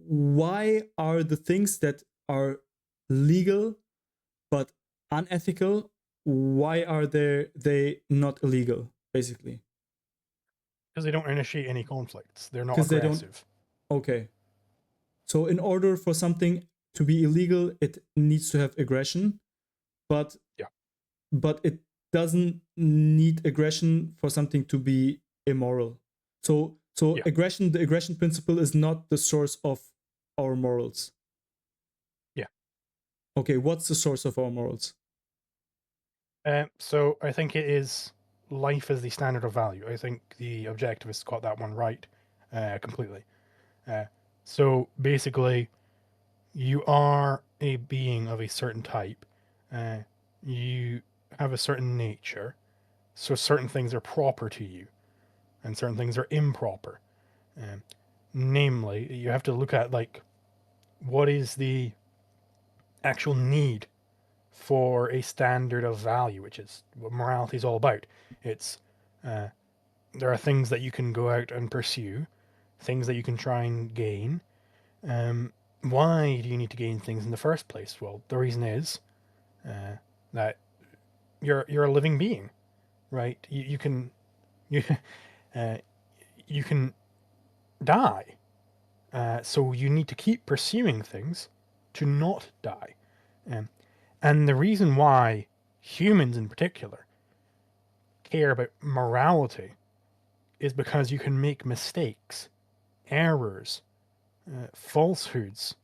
why are the things that are legal but unethical, why are they not illegal, basically? Because they don't initiate any conflicts. They're not Because they don't. aggressive. Okay. So in order for something to be illegal, it needs to have aggression, but Yeah. but it doesn't need aggression for something to be immoral. So Yeah. aggression, the aggression principle is not the source of our morals. Yeah. Okay, what's the source of our morals? So I think it is life as the standard of value. I think the objectivists got that one right completely. So basically, you are a being of a certain type. You have a certain nature. So certain things are proper to you, and certain things are improper. Namely, you have to look at like what is the actual need for a standard of value, which is what morality is all about. It's there are things that you can go out and pursue, things that you can try and gain. Why do you need to gain things in the first place? Well, the reason is that you're a living being, right? You can you you can die, so you need to keep pursuing things to not die. And the reason why humans in particular care about morality is because you can make mistakes, errors, falsehoods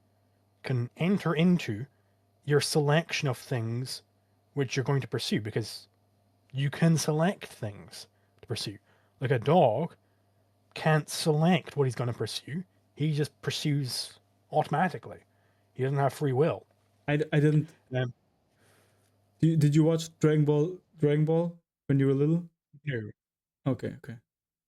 can enter into your selection of things which you're going to pursue, because you can select things to pursue. Like a dog can't select what he's going to pursue, he just pursues automatically. He doesn't have free will. I didn't. Um, Did you watch Dragon Ball when you were little? no. Okay, okay.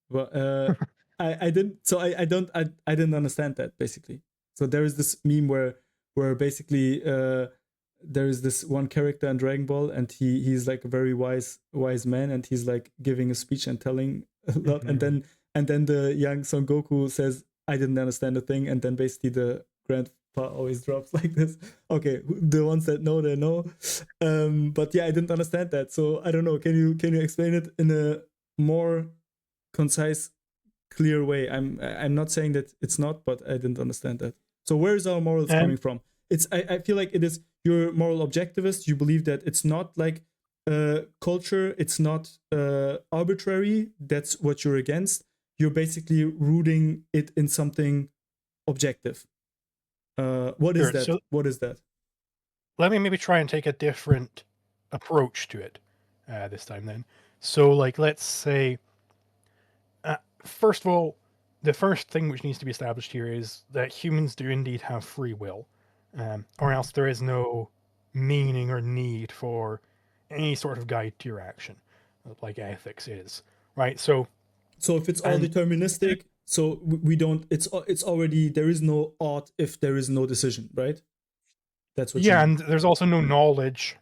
Well, I didn't. So I didn't understand that, basically. So there is this meme where basically there is this one character in Dragon Ball, and he's like a very wise man, and he's like giving a speech and telling a lot, Mm-hmm. and then the young Son Goku says, "I didn't understand a thing," and then basically the grandpa always drops like this. Okay, the ones that know, they know. But yeah, I didn't understand that, so I don't know. Can you explain it in a more concise, clear way? I'm not saying that it's not, but I didn't understand that. So where is our morals coming Um, from? I feel like it is, you're moral objectivist. You believe that it's not like culture, it's not arbitrary. That's what you're against. You're basically rooting it in something objective. What is sure. that? So What is that? let me maybe try and take a different approach to it this time then. So, like, let's say, first of all, the first thing which needs to be established here is that humans do indeed have free will, or else there is no meaning or need for any sort of guide to your action, like ethics is, right? So, So if it's all and deterministic, so we don't. It's already, there is no ought if there is no decision, right? That's what you yeah, mean. and there's also no knowledge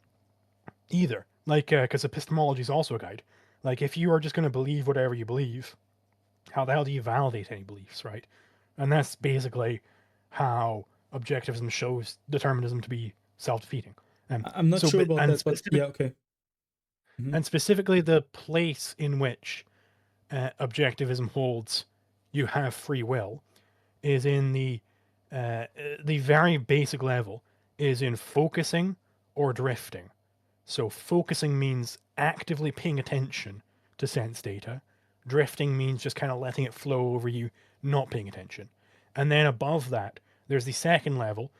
either, like, because epistemology is also a guide. Like, if you are just going to believe whatever you believe, how the hell do you validate any beliefs, right? And that's basically how objectivism shows determinism to be self-defeating. I'm not So, sure but about that, but yeah, okay. Mm-hmm. and specifically the place in which objectivism holds you have free will is in the very basic level is in focusing or drifting. So focusing means actively paying attention to sense data. Drifting means just kind of letting it flow over you, not paying attention. And then above that, there's the second level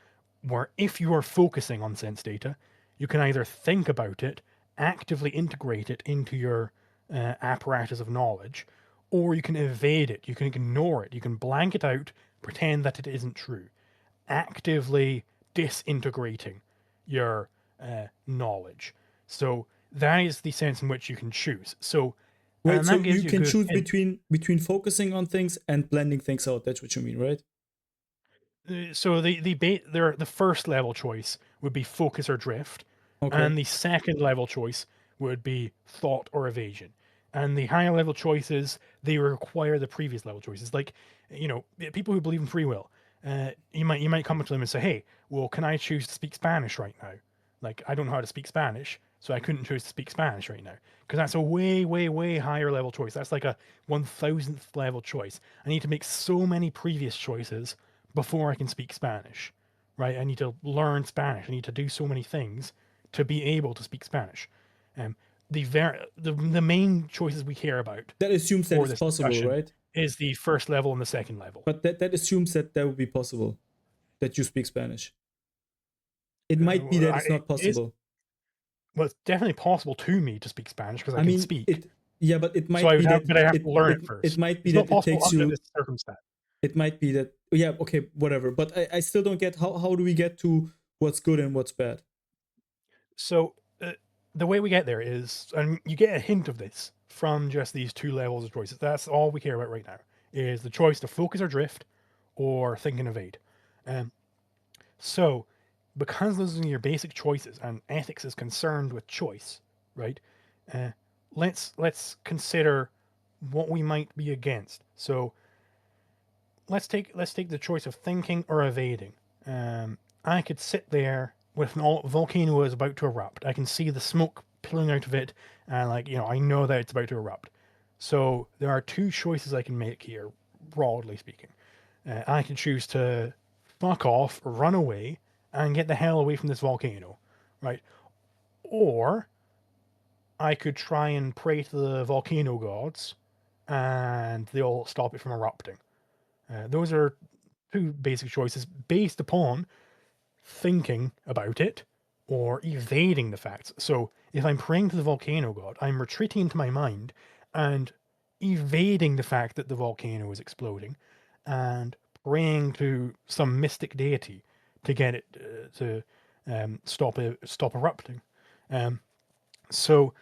where if you are focusing on sense data, you can either think about it, actively integrate it into your apparatus of knowledge, or you can evade it, you can ignore it, you can blank it out, pretend that it isn't true, actively disintegrating your knowledge. So that is the sense in which you can choose. So, Wait, and so that you gives you a can good choose hint. between focusing on things and blending things out. That's what you mean, right? So the first level choice would be focus or drift, Okay. and the second level choice would be thought or evasion. And the higher level choices, they require the previous level choices. Like, people who believe in free will, you might come up to them and say, "Hey, well, can I choose to speak Spanish right now? Like, I don't know how to speak Spanish, so I couldn't choose to speak Spanish right now because that's a way, way, way higher level choice. That's like a 1,000th level choice. I need to make so many previous choices before I can speak Spanish, right? I need to learn Spanish. I need to do so many things to be able to speak Spanish. Um, the main choices we care about That assumes that for it's this possible, discussion right? is the first level and the second level. But that assumes that would be possible, that you speak Spanish. It might be that it's It not is possible. well, it's definitely possible to me to speak Spanish because I I can mean, speak. yeah, but it So might be that but I have to learn it it first. might be It's that not it possible takes under you. this circumstance. It might be that, yeah, okay, whatever. But I still don't get how do we get to what's good and what's bad? So the way we get there is, and you get a hint of this from just these two levels of choices. That's all we care about right now is the choice to focus or drift, or think and evade. Um, so because those are your basic choices, and ethics is concerned with choice, right? Uh, let's consider what we might be against. So let's take the choice of thinking or evading. I could sit there with an volcano is about to erupt. I can see the smoke pulling out of it, and I know that it's about to erupt. So there are two choices I can make here, broadly speaking. I can choose to fuck off, run away, and get the hell away from this volcano, right? Or I could try and pray to the volcano gods, and they'll stop it from erupting. Those are two basic choices based upon thinking about it or evading the facts. So if I'm praying to the volcano god, I'm retreating into my mind and evading the fact that the volcano is exploding and praying to some mystic deity to get it to stop erupting. Um, so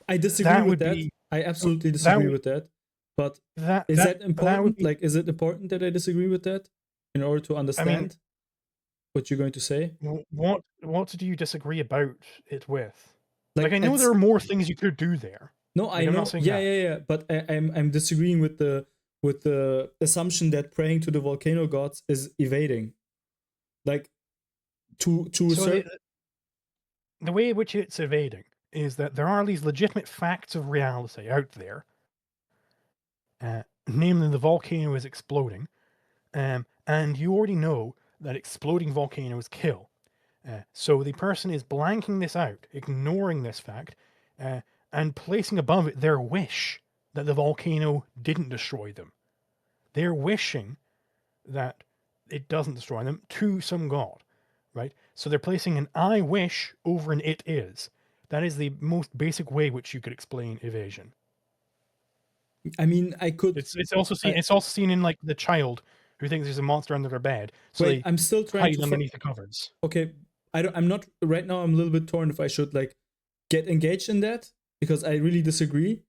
I disagree that with would that. be I absolutely that disagree with that. But that is that that that would important? be. Like, is it important that I disagree with that in order to I mean, understand what you're going to say? what do you disagree about it with? Like, Like, I know there are more things you could do there. no, I Like, I'm not know, saying yeah, that. yeah, yeah. But I'm disagreeing with the assumption that praying to the volcano gods is evading. Like, to a So certain. the way in which it's evading is that there are these legitimate facts of reality out there, namely the volcano is exploding, and you already know that exploding volcanoes kill. So the person is blanking this out, ignoring this fact, uh, and placing above it their wish that the volcano didn't destroy them. They're wishing that it doesn't destroy them to some god, right? So they're placing an I wish over an it is. That is the most basic way which you could explain evasion. I mean, I could. It's also seen in like the child who thinks there's a monster under their bed, so Wait, they I'm still trying hide to. underneath the covers. Okay, I'm not right now. I'm a little bit torn if I should like get engaged in that because I really disagree,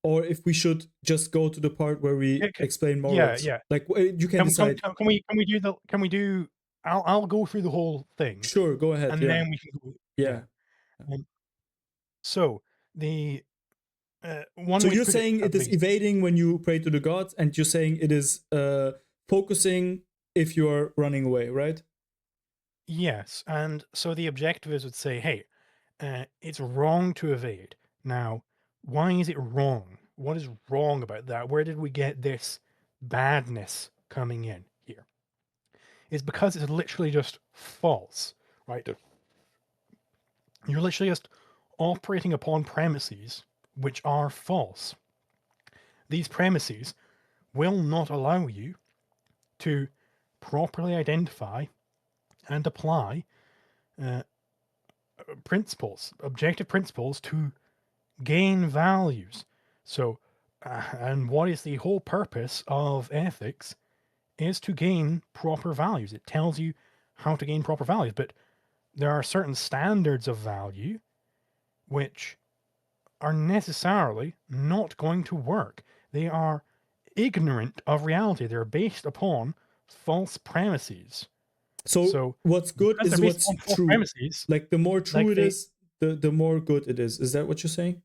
or if we should just go to the part where we explain Yeah, morals. yeah. Like, you can decide. Can we do? I'll go through the whole thing, Sure, go ahead. and Yeah, then we can go. Yeah. yeah. Um, so the one So way to you're put it saying at it is least. evading when you pray to the gods, and you're saying it is focusing if you're running away, right? Yes, and so the objectivist would say, hey, it's wrong to evade. Now, why is it wrong? What is wrong about that? Where did we get this badness coming in here? It's because it's literally just false, right? You're literally just operating upon premises which are false. These premises will not allow you to properly identify and apply uh, principles, objective principles to gain values. So, and what is the whole purpose of ethics is to gain proper values. It tells you how to gain proper values, but there are certain standards of value which are necessarily not going to work. They are ignorant of reality. They're based upon false premises. So So, what's good because they're is based what's upon false true. premises, Like, the more true like it is, the more good it is. Is that what you're saying?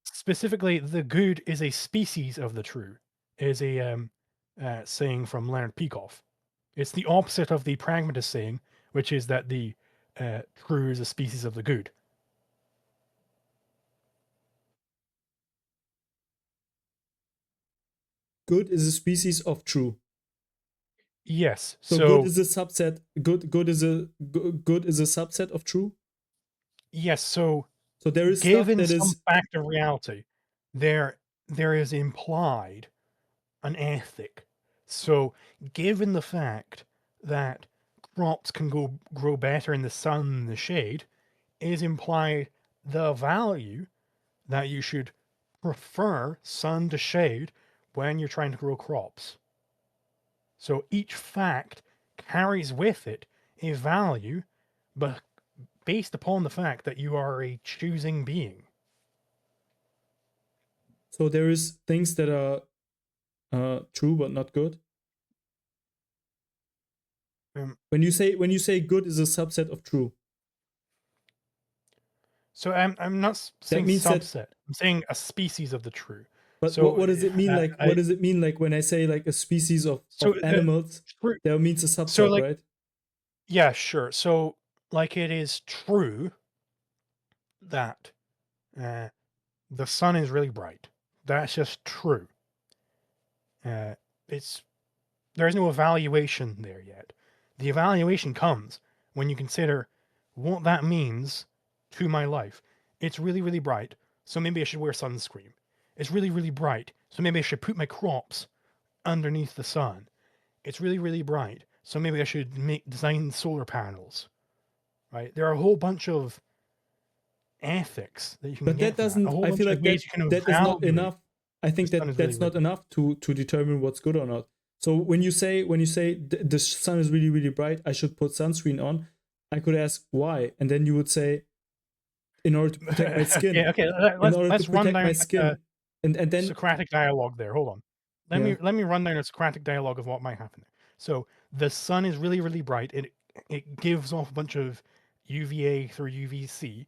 specifically, the good is a species of the true, is a saying from Leonard Peikoff. It's the opposite of the pragmatist saying, which is that the true is a species of the good. Good is a species of true. Yes. So good So is a subset. Good is a subset of true. yes. So So there is stuff given that some is. fact of reality, there is implied an ethic. So given the fact that crops can grow better in the sun than the shade, is implied the value that you should prefer sun to shade when you're trying to grow crops. So each fact carries with it a value, but based upon the fact that you are a choosing being. So there is things that are true but not good. When you say good is a subset of true, So I'm not that saying means that. subset. I'm saying a species of the true. But So what does it mean? Like I what does it mean? Like when I say like a species so of the animals, true. that means a So subset, like right? yeah, sure. So like it is true that uh, the sun is really bright. That's just true. It's There is no evaluation there yet. The evaluation comes when you consider what that means to my life. It's really, really bright, so maybe I should wear sunscreen. It's really, really bright, so maybe I should put my crops underneath the sun. It's really, really bright, so maybe I should design solar panels. Right? There are a whole bunch of ethics that you can But that get from that. A doesn't. whole I feel bunch of like ways you can that is not evaluate enough. I the think sun that is really, that's really not bright. enough to determine what's good or not. So when you say the sun is really really bright, I should put sunscreen on. I could ask why, and then you would say in order to protect my skin, Okay. in order to Let's run protect my down like a skin, and then Socratic dialogue there. Hold on. yeah Let me run down a Socratic dialogue of what might happen there. So the sun is really, really bright. It gives off a bunch of UVA through UVC.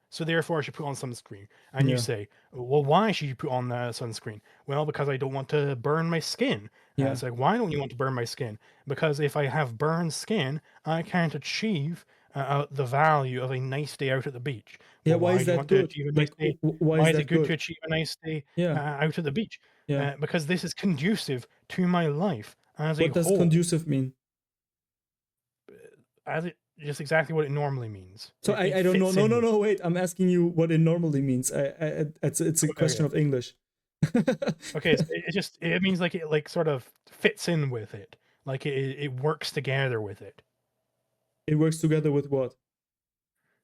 So therefore, I should put on sunscreen. And you yeah say, well, why should you put on sunscreen? Well, because I don't want to burn my skin. yeah It's like, why don't you want to burn my skin? Because if I have burned skin, I can't achieve the value of a nice day out at the beach. yeah. Well, Why why is do you that want to good? achieve a nice Like day? why Why is is it that good to good? achieve a nice day Yeah out at the beach? yeah. Because this is conducive to my life as a What does whole, conducive mean? as it just exactly what it normally means. So It I don't know. fits No, in no, with. no. Wait, I'm asking you what it normally means. It's a question Okay, of English. okay. So it just it means like it like sort of fits in with it, like it works together It works together with what?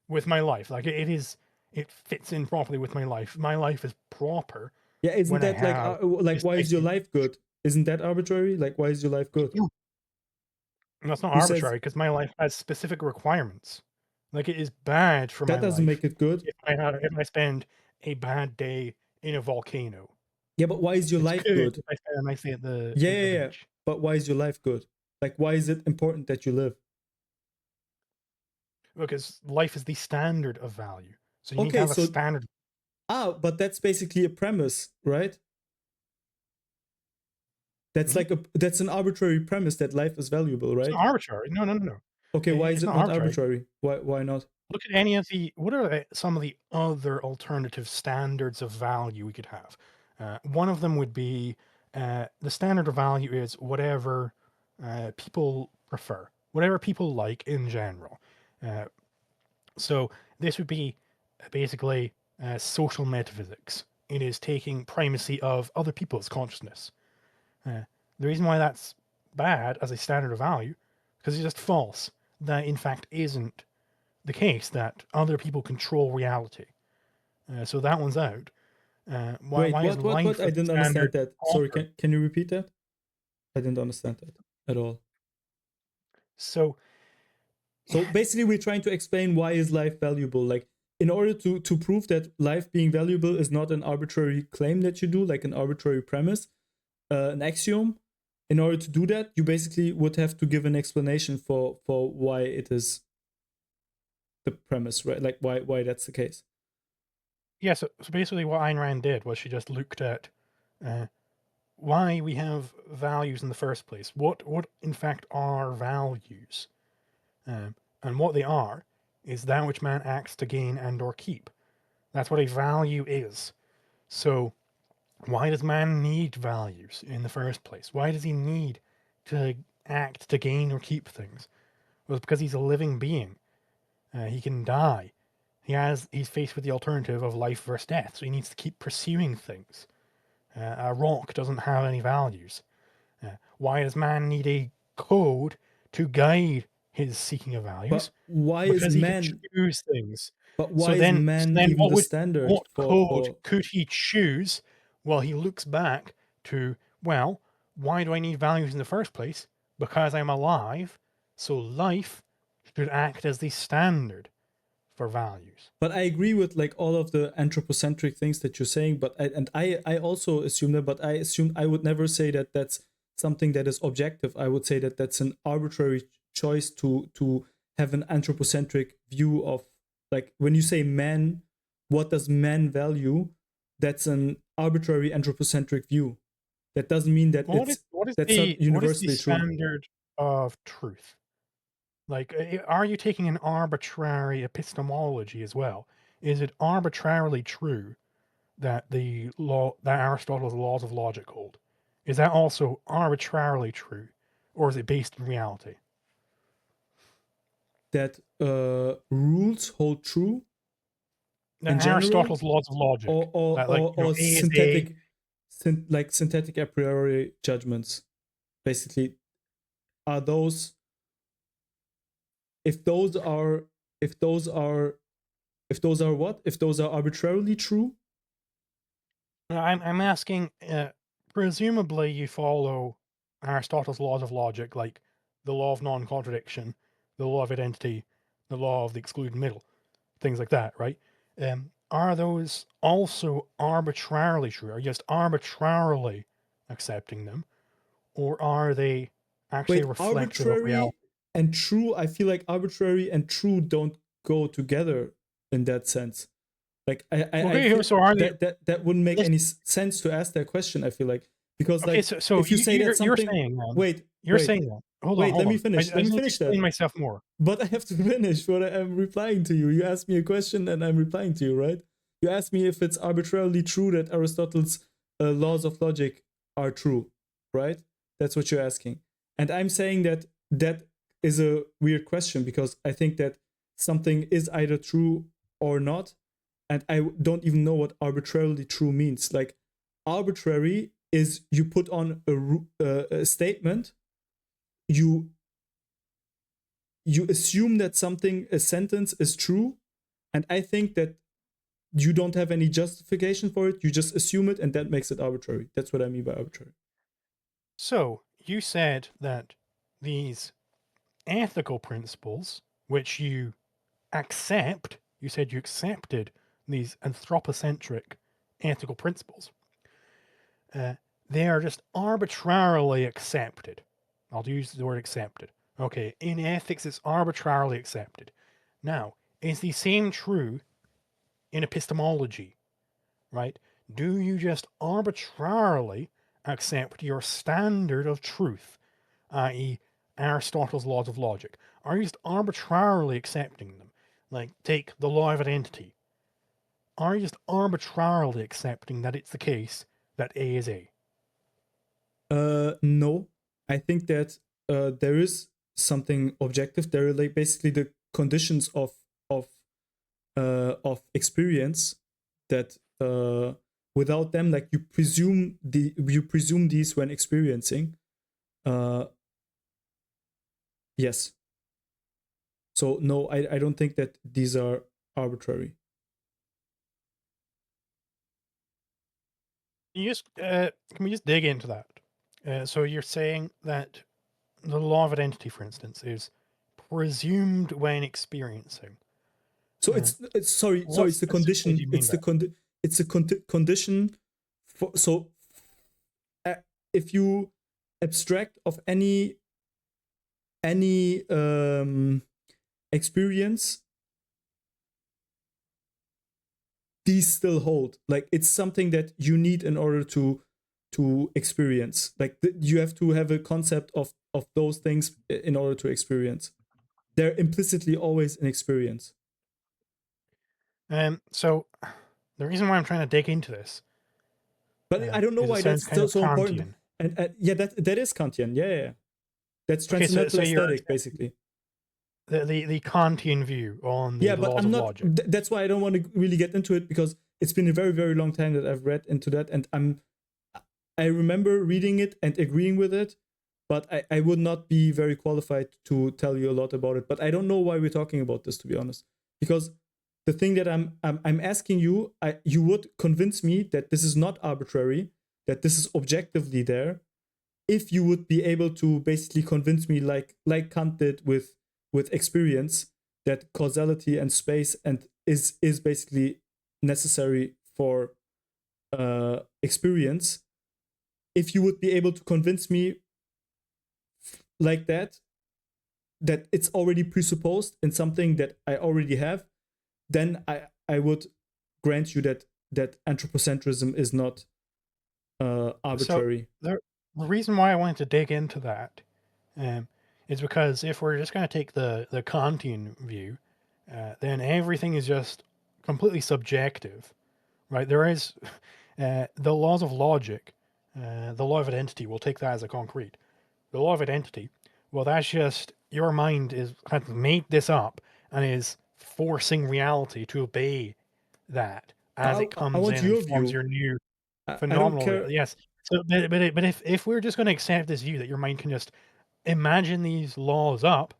with my life. Like it fits in properly with my life. My life is proper Yeah, isn't when I that have like this why nice is your day. life good? Isn't that arbitrary? Like why is your life good? No, that's not Who says arbitrary because my life has specific requirements. Like it is bad for that my doesn't make life it good? if I spend a bad day in a volcano. Yeah, but why is your It's life good good? if I spend a nice day Yeah, at the yeah, yeah. beach But why is your life good? Like why is it important that you live? because life is the standard of value. So you need to Okay, have a so standard. but that's basically a premise, right? That's Mhm. like that's an arbitrary premise that life is valuable, It's right? not arbitrary. No, no, no, no. Okay, why is It's it not not arbitrary. arbitrary? Why not? Look at any of the what are some of the other alternative standards of value we could have. One of them would be the standard of value is whatever people prefer, whatever people like in general. Uh, So this would be basically social metaphysics. It is taking primacy of other people's consciousness. Uh, the reason why that's bad as a standard of value, because it's just false. That in fact isn't the case. That other people control reality. So that one's out. Wait, Why is what? life I as a didn't understand standard that. Sorry, proper? can you repeat that? I didn't understand that at all. So So basically, we're trying to explain why is life valuable. Like, in order to prove that life being valuable is not an arbitrary claim that you do, like an arbitrary premise, an axiom. In order to do that, you basically would have to give an explanation for why it is the premise, right? Like why that's the case. yeah, so basically what Ayn Rand did was she just looked at uh, why we have values in the first place. What in fact are values? And what they are is that which man acts to gain and or keep. That's what a value is. So why does man need values in the first place? Why does he need to act to gain or keep things? Well, it's because he's a living being. He can die. He's faced with the alternative of life versus death, so he needs to keep pursuing things. A rock doesn't have any values. Why does man need a code to guide his seeking of values? But why is Because he can man? choose things. But So why is then, man even the standard what code for? could he choose? Well, he looks back to, well, why do I need values in the first place? Because I'm alive, so life should act as the standard for values. But I agree with like all of the anthropocentric things that you're saying. But I also assume that. But I assume I would never say that that's something that is objective. I would say that that's an arbitrary choice to have an anthropocentric view of, like, when you say man, what does man value? That's an arbitrary anthropocentric view. That doesn't mean that that's not What is the universally true. standard of truth? Like, are you taking an arbitrary epistemology as well? Is it arbitrarily true that Aristotle's laws of logic hold? Is that also arbitrarily true, or is it based in reality? That rules hold true in general, Aristotle's laws of logic, that, like, you know, or A is A. like synthetic a priori judgments, basically, are those, if those are what, if those are arbitrarily true? I'm asking, presumably you follow Aristotle's laws of logic, like the law of non-contradiction, the law of identity, the law of the excluded middle, things like that, right? Are those also arbitrarily true? Are you just arbitrarily accepting them, or are they actually Wait, reflective of arbitrary reality? and true, I feel like arbitrary and true don't go together in that sense. Like I Okay, feel so are they? that wouldn't make This, any sense to ask that question, I feel like, because, okay, like, so if you say that you're something, saying then, wait you're saying that. wait, Hold let me on. finish, I just need to explain that. myself more. But I have to finish what I'm replying to you. You asked me a question and I'm replying to you, right? You asked me if it's arbitrarily true that Aristotle's laws of logic are true, right? That's what you're asking. And I'm saying that that is a weird question, because I think that something is either true or not. And I don't even know what arbitrarily true means. Like, arbitrary is you put on a statement, you assume that a sentence is true, and I think that you don't have any justification for it, you just assume it, and that makes it arbitrary. That's what I mean by arbitrary. So you said that these ethical principles, which you accept, you said you accepted these anthropocentric ethical principles, they are just arbitrarily accepted. I'll use the word accepted. Okay, in ethics, it's arbitrarily accepted. Now, is the same true in epistemology, right? Do you just arbitrarily accept your standard of truth, i.e., Aristotle's laws of logic? Are you just arbitrarily accepting them? Like, take the law of identity. Are you just arbitrarily accepting that it's the case that A is A? No, I think that there is something objective. There are, like, basically the conditions of experience that without them, like, you presume these when experiencing. Yes. So no, I don't think that these are arbitrary. Can we just dig into that? So you're saying that the law of identity, for instance, is presumed when experiencing. So it's sorry, What it's the specifically do condition. you mean by that? It's a condition for, so uh, if you abstract of any experience, these still hold. Like, it's something that you need in order to to experience. Like you have to have a concept of those things in order to experience. They're implicitly always an experience. So the reason why I'm trying to dig into this, But I don't know is it why sounds that's kind of so important. Kantian. And yeah, that is Kantian. Yeah. That's Okay, transcendental so you're aesthetic, basically. the Kantian view on the Yeah, but laws I'm of not. logic. That's why I don't want to really get into it, because it's been a very, very long time that I've read into that, and I remember reading it and agreeing with it, but I would not be very qualified to tell you a lot about it. But I don't know why we're talking about this, to be honest, because the thing that I'm asking you, you would convince me that this is not arbitrary, that this is objectively there, if you would be able to basically convince me, like Kant did with experience, that causality and space and is basically necessary for experience. If you would be able to convince me like that it's already presupposed in something that I already have, then I would grant you that anthropocentrism is not arbitrary. So the reason why I wanted to dig into that is because if we're just going to take the Kantian view, then everything is just completely subjective, right? There is the laws of logic, the law of identity. We'll take that as a concrete. The law of identity. Well, that's just your mind has made this up and is forcing reality to obey that as it I comes want in and your forms view. your new I don't phenomenal. care. Yes. So, but if we're just going to accept this view that your mind can just imagine these laws up,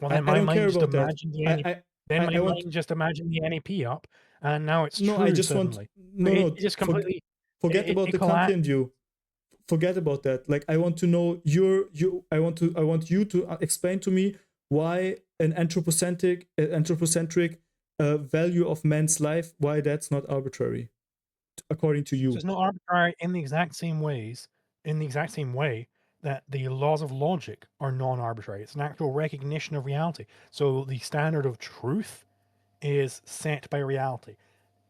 well, then I my don't care mind just about that. imagined the NEP. Then my I want. mind just imagined the NEP up, and now it's No, I true just want. suddenly. No, Like, no. it just completely Forget about it the Kantian collapsed. view. Forget about that. Like, I want to know I want you to explain to me why an anthropocentric value of man's life, why that's not arbitrary, according to So you. it's not arbitrary in the exact same way that the laws of logic are non-arbitrary. It's an actual recognition of reality. So the standard of truth is set by reality,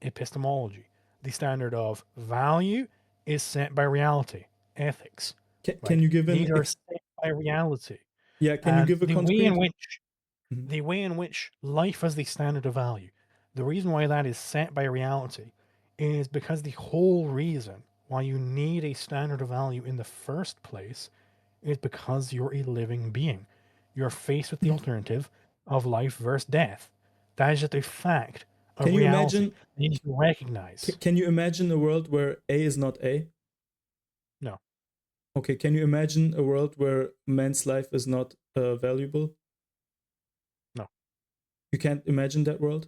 epistemology. The standard of value is set by reality, ethics, Can right? you give These are set by reality. yeah? Can you And give a concrete? Mhm. the way in which life is the standard of value, the reason why that is set by reality is because the whole reason why you need a standard of value in the first place is because you're a living being. You're faced with the alternative of life versus death. That is just a fact Can of you reality imagine? you need to recognize. Can you imagine a world where A is not A? No. Okay. Can you imagine a world where man's life is not valuable? No. You can't imagine that world.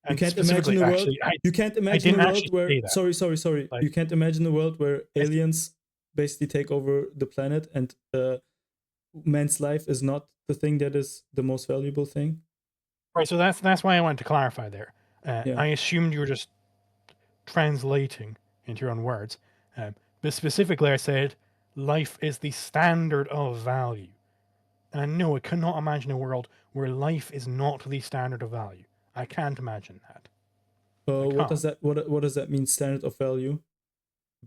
You And can't imagine specifically, a world. actually, You can't I imagine a didn't world actually where. say that. Sorry. Like, You can't imagine a world where I aliens basically take over the planet, and man's life is not the thing that is the most valuable thing. right, so that's why I wanted to clarify there. Yeah. I assumed you were just translating into your own words. But specifically, I said life is the standard of value. And no, I cannot imagine a world where life is not the standard of value. I can't imagine that. I What does can't. that what does that mean? Standard of value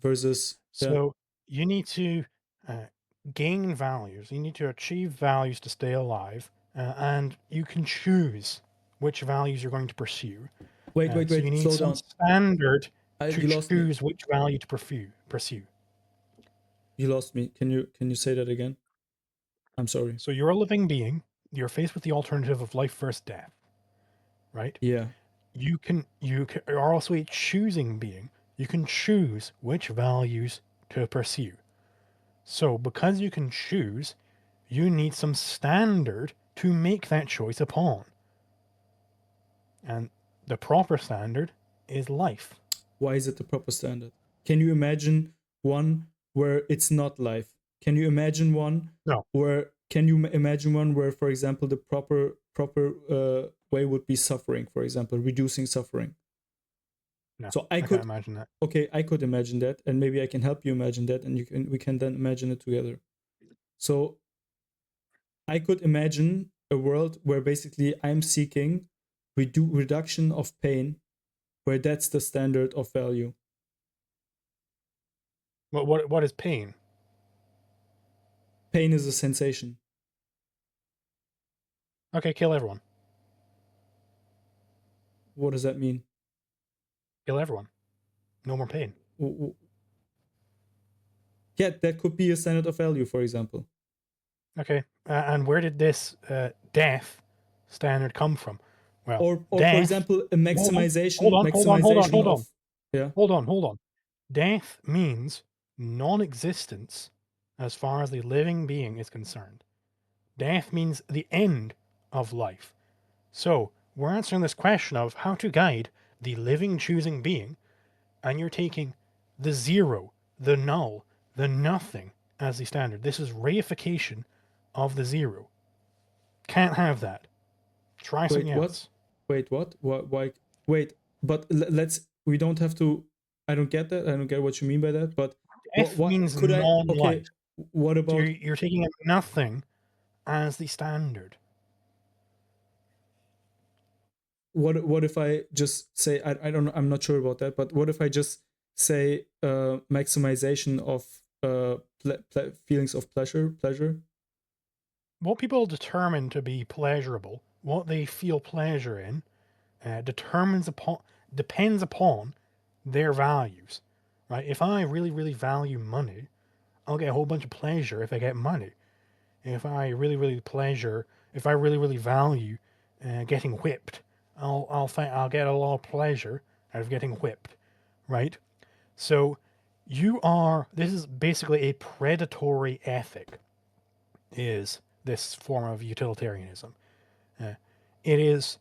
versus yeah. So you need to uh, gain values. You need to achieve values to stay alive, and you can choose which values you're going to pursue. So you Wait. need Slow some down. standard to You lost me. choose which value to pursue. You lost me. Can you say that again? I'm sorry. So you're a living being. You're faced with the alternative of life versus death, right? Yeah. You are also a choosing being. You can choose which values to pursue. So because you can choose, you need some standard to make that choice upon. And the proper standard is life. Why is it the proper standard? Can you imagine one where it's not life? Can you imagine one No. where imagine one where, for example, the proper way would be suffering, for example, reducing suffering? No, So I can't imagine that. okay, I could imagine that, and maybe I can help you imagine that, and we can then imagine it together. So I could imagine a world where basically I'm seeking reduction of pain, where that's the standard of value. What is pain? Pain is a sensation. Okay, kill everyone. What does that mean? Kill everyone. No more pain. Yeah, that could be a standard of value, for example. Okay, and where did this death standard come from? Well, Or death. for example, a maximization Hold on. of yeah. Hold on. Death means non-existence as far as the living being is concerned. Death means the end of life. So we're answering this question of how to guide the living choosing being, and you're taking the zero, the null, the nothing as the standard. This is reification of the zero. Can't have that. Try something else. Wait, what? Why? Wait, but let's. We don't have to. I don't get that. I don't get what you mean by that. But F what means could I? non-life. Okay, what So about? you're taking nothing as the standard. What if I just say I don't know, I'm not sure about that, but what if I just say maximization of feelings of pleasure? What people determine to be pleasurable, what they feel pleasure in, depends upon their values, right? If I really value money, I'll get a whole bunch of pleasure if I get money. If I really value getting whipped, I'll get a lot of pleasure out of getting whipped, right? So this is basically a predatory ethic, is this form of utilitarianism. Uh, it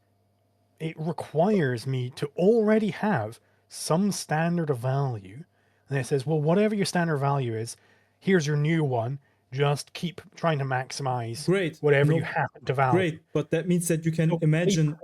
requires me to already have some standard of value, and it says, well, whatever your standard value is, here's your new one. Just keep trying to maximize whatever you happen to value. Great, but that means that you can So imagine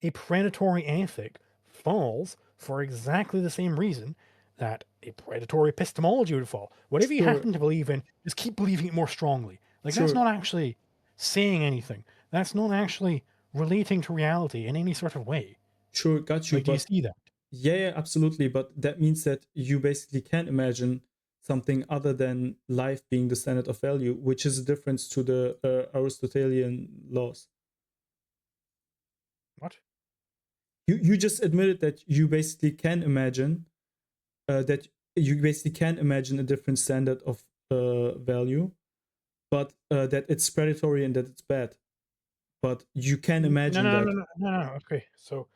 a predatory ethic falls for exactly the same reason that a predatory epistemology would fall. Whatever you happen to believe in, just keep believing it more strongly. Like, that's not actually saying anything. That's not actually relating to reality in any sort of way. Sure, got you. Like, do you see that? Yeah, absolutely. But that means that you basically can't imagine something other than life being the standard of value, which is a difference to the Aristotelian laws. What? You just admitted that you basically can imagine a different standard of value, but that it's predatory and that it's bad. But you can imagine that. No. Okay, so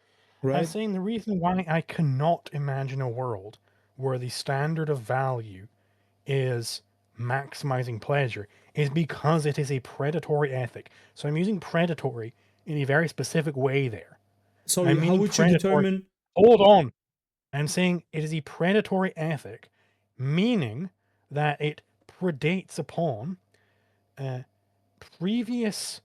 right? I'm saying the reason why I cannot imagine a world where the standard of value is maximizing pleasure is because it is a predatory ethic. So I'm using predatory in a very specific way there. Sorry, how would you determine? Hold on. I'm saying it is a predatory ethic, meaning that it predates upon previous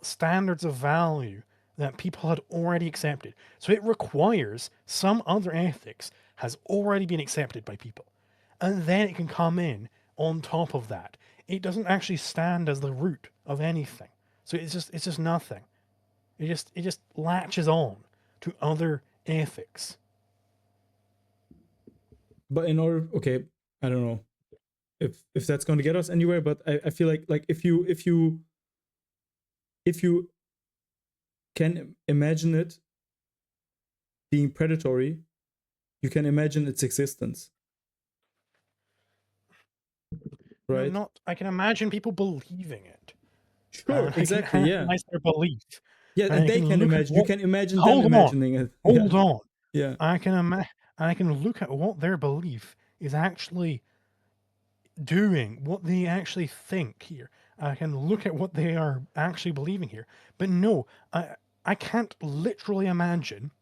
standards of value that people had already accepted. So it requires some other ethics has already been accepted by people. And then it can come in on top of that. It doesn't actually stand as the root of anything. So it's just nothing. It just latches on to other ethics. But in order, okay, I don't know if that's going to get us anywhere, but I feel like if you can imagine it being predatory, you can imagine its existence. Right? I can imagine people believing it. Sure, exactly. Yeah. Their belief. Yeah, and they can imagine. You can imagine them imagining it. Hold on. Yeah. I can look at what their belief is actually doing, what they actually think here. I can look at what they are actually believing here. But no, I can't literally imagine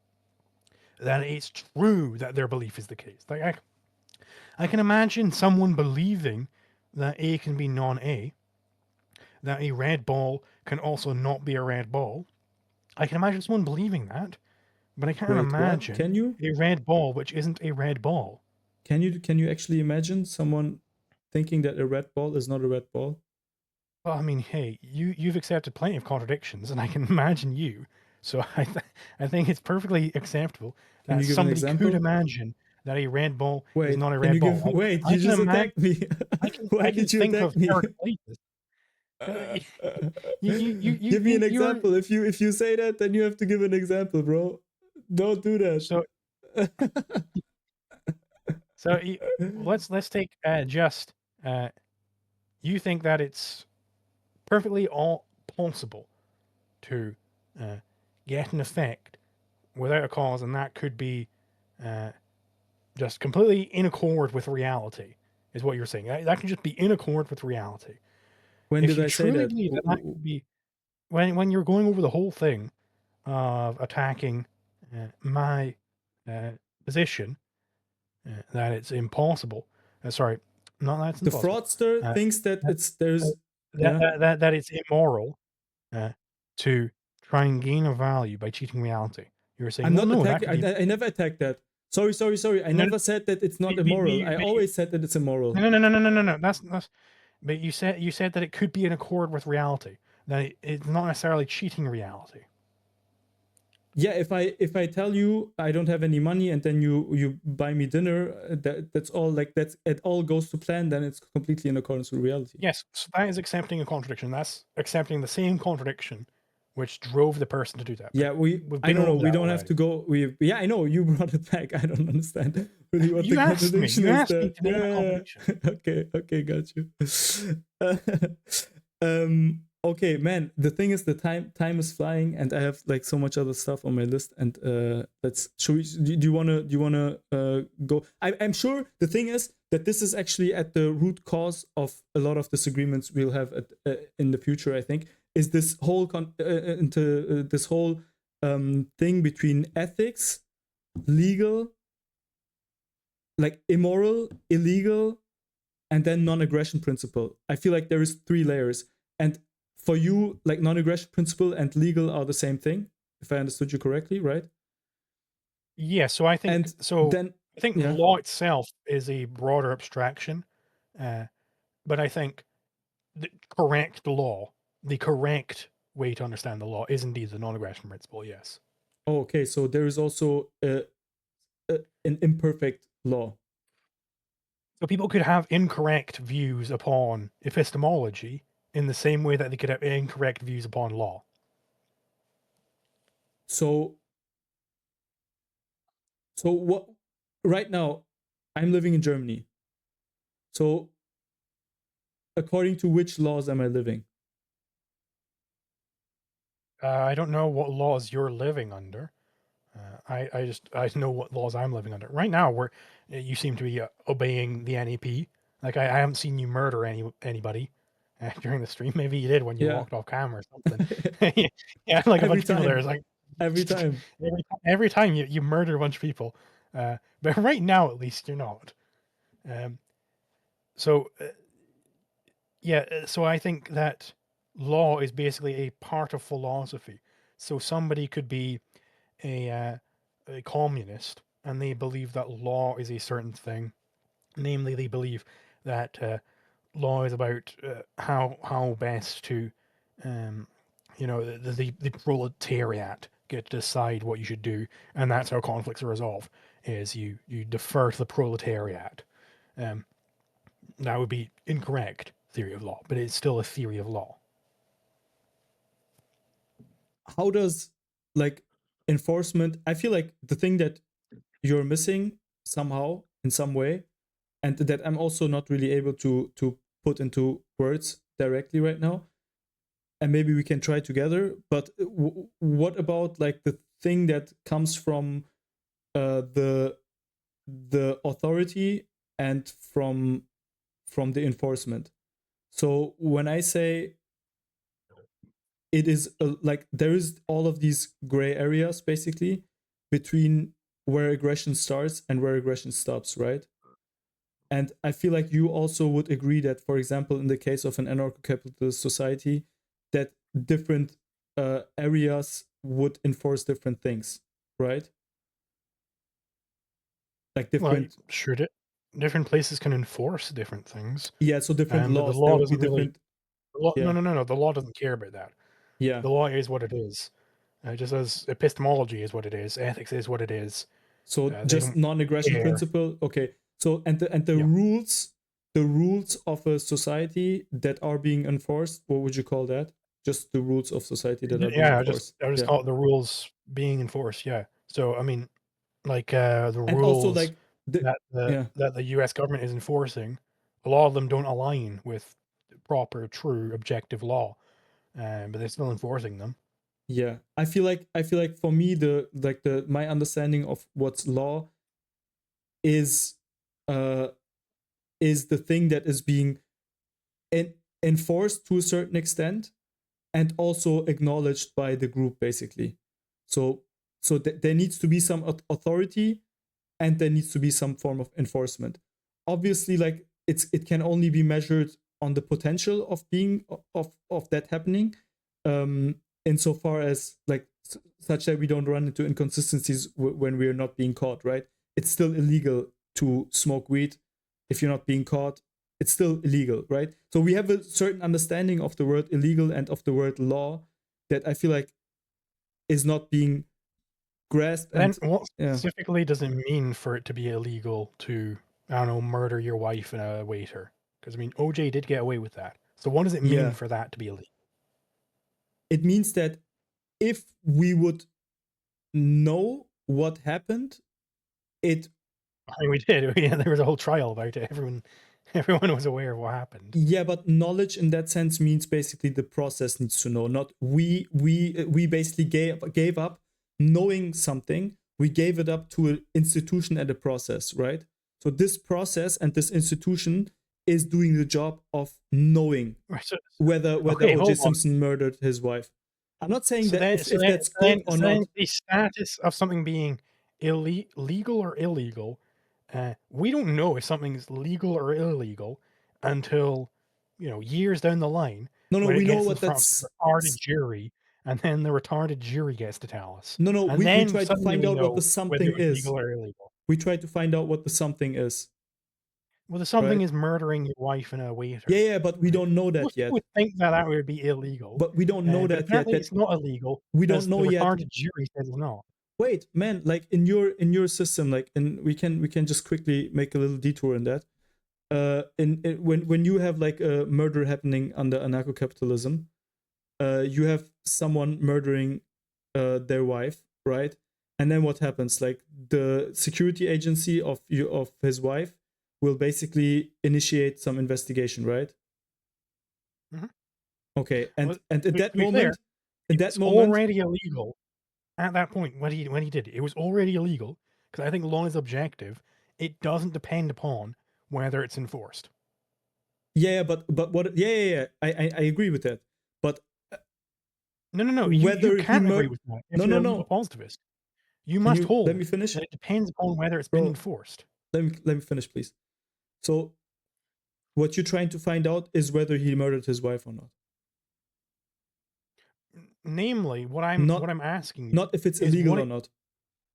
that it's true that their belief is the case. Like, I can imagine someone believing that A can be non-A, that a red ball can also not be a red ball. I can imagine someone believing that, but I can't imagine can you? A red ball which isn't a red ball. Can you actually imagine someone thinking that a red ball is not a red ball? Well, I mean, hey, you've accepted plenty of contradictions, and I can imagine you. So I think it's perfectly acceptable that somebody could imagine that a red ball is Wait, not a can red you ball. give? Wait, I you can just imagine. attacked me. Why I can did you think of attack me? certain places. Give me an You're example. If you say that, then you have to give an example, bro. Don't do that. so so. Let's take just. You think that it's perfectly all possible to get an effect without a cause, and that could be just completely in accord with reality, is what you're saying. That can just be in accord with reality. When If did you I say truly that? believe that that could be, when you're going over the whole thing of attacking my position, that it's impossible. Sorry, not that it's The impossible. fraudster Uh, thinks that that, it's there's yeah. that it's immoral uh, to try and gain a value by cheating reality. You were saying, I'm well, not no, that attacking. could be. I never attacked that. Sorry. I No, never said that it's not be, be, immoral. be, I be, always said that it's immoral. no. That's. But you said that it could be in accord with reality. That it's not necessarily cheating reality. Yeah, if I tell you I don't have any money and then you buy me dinner, that's all, like that's it all goes to plan, then it's completely in accordance with reality. Yes, so that is accepting a contradiction. That's accepting the same contradiction which drove the person to do that. Yeah, We've I been don't know. over We that don't have already. to go. Yeah, I know you brought it back. I don't understand really what the You asked me. contradiction You is asked me there. to name a Yeah. contradiction. Okay, got you. Okay, man. The thing is, the time is flying, and I have like so much other stuff on my list. And do you wanna go? I'm sure the thing is that this is actually at the root cause of a lot of disagreements we'll have in the future. I think is this whole this whole thing between ethics, legal, like immoral, illegal, and then non-aggression principle. I feel like there is 3 layers, and for you, like non-aggression principle and legal are the same thing, if I understood you correctly, right? Yeah, so I think And so. then I think yeah, law itself is a broader abstraction, but I think the correct law, the correct way to understand the law, is indeed the non-aggression principle. Yes. oh, okay, so there is also an imperfect law. So people could have incorrect views upon epistemology in the same way that they could have incorrect views upon law. So what right now I'm living in Germany. So according to which laws am I living? I don't know what laws you're living under. I know what laws I'm living under right now. Where you seem to be obeying the NEP. Like I haven't seen you murder anybody during the stream. Maybe you did when you Yeah. walked off camera or something. Yeah, like a Every bunch of people there. time. It's like Every time. every time you murder a bunch of people. But right now, at least, you're not. Um, so yeah, so I think that law is basically a part of philosophy. So somebody could be a communist and they believe that law is a certain thing. Namely, they believe that law is about how best to, um, the proletariat get to decide what you should do, and that's how conflicts are resolved. Is you defer to the proletariat. Um, that would be incorrect theory of law, but it's still a theory of law. How does like enforcement, I feel like the thing that you're missing somehow in some way, and that I'm also not really able to put into words directly right now, and maybe we can try together, but what about like the thing that comes from the authority and from the enforcement? So when I say it is like there is all of these gray areas basically between where aggression starts and where aggression stops, right? And I feel like you also would agree that, for example, in the case of an anarcho-capitalist society, that different areas would enforce different things, right? Like different, Well, sure, different places can enforce different things, yeah. So different but the laws. There law would be doesn't really. different, No, yeah, no. The law doesn't care about that. yeah. The law is what it is. Just as epistemology is what it is, ethics is what it is. So They just don't non-aggression care. principle. Okay. So and the Yeah. rules of a society that are being enforced, what would you call that? Just the rules of society that are being Yeah, enforced. I just Yeah. call it the rules being enforced. Yeah. So I mean, like the And also rules like the yeah. that the U.S. government is enforcing, a lot of them don't align with proper, true, objective law, but they're still enforcing them. Yeah. I feel like for me the my understanding of what's law is uh is the thing that is being enforced to a certain extent and also acknowledged by the group basically. So there needs to be some authority and there needs to be some form of enforcement. Obviously, like it can only be measured on the potential of being of that happening, insofar as like such that we don't run into inconsistencies when we're not being caught. Right? It's still illegal to smoke weed if you're not being caught. It's still illegal, right? So we have a certain understanding of the word illegal and of the word law that I feel like is not being grasped. Then And what yeah, specifically does it mean for it to be illegal to, I don't know, murder your wife and a waiter? Because I mean, OJ did get away with that. So what does it mean yeah, for that to be illegal? it means that if we would know what happened, it I mean, we did. Yeah, there was a whole trial about it. Everyone was aware of what happened. yeah, but knowledge in that sense means basically the process needs to know. Not we basically gave up knowing something. We gave it up to an institution and a process, right? So this process and this institution is doing the job of knowing Right, so, whether okay, OJ hold on. Simpson murdered his wife. I'm not saying So that then, so if then, that's so then, good or so then not. the status of something being legal or illegal, we don't know if something's legal or illegal until, years down the line No, when it we know gets in what front of that's. the retarded jury, and then the retarded jury gets to tell us, No, and we then try to suddenly find we out what the know whether something it was is. legal or illegal. We try to find out what the something is, Well, the something right? is murdering your wife and a Yeah, waiter, yeah, but we right? don't know that Most people yet. would think that that would be illegal, But we don't know but that yet. apparently That it's not illegal we don't because know the yet. retarded jury says it's not. Wait, man, like in your system, like, and we can just quickly make a little detour in that. In when you have like a murder happening under anarcho-capitalism, you have someone murdering their wife, right? And then what happens? Like the security agency of his wife will basically initiate some investigation, right? Mhm. Okay, Well, and at to that be fair, moment, in it that was moment, already illegal at that point when he did it. It was already illegal because I think law is objective. It doesn't depend upon whether it's enforced. yeah, but what? Yeah. I agree with that. But No. You whether he can't agree murdered, with that if no, you're no, a legal no. positivist. You Can must you let me hold finish, that it depends upon whether it's been bro? enforced. Let me finish, please. So what you're trying to find out is whether he murdered his wife or not. Namely, what Not I'm asking you not if it's is illegal what or it not.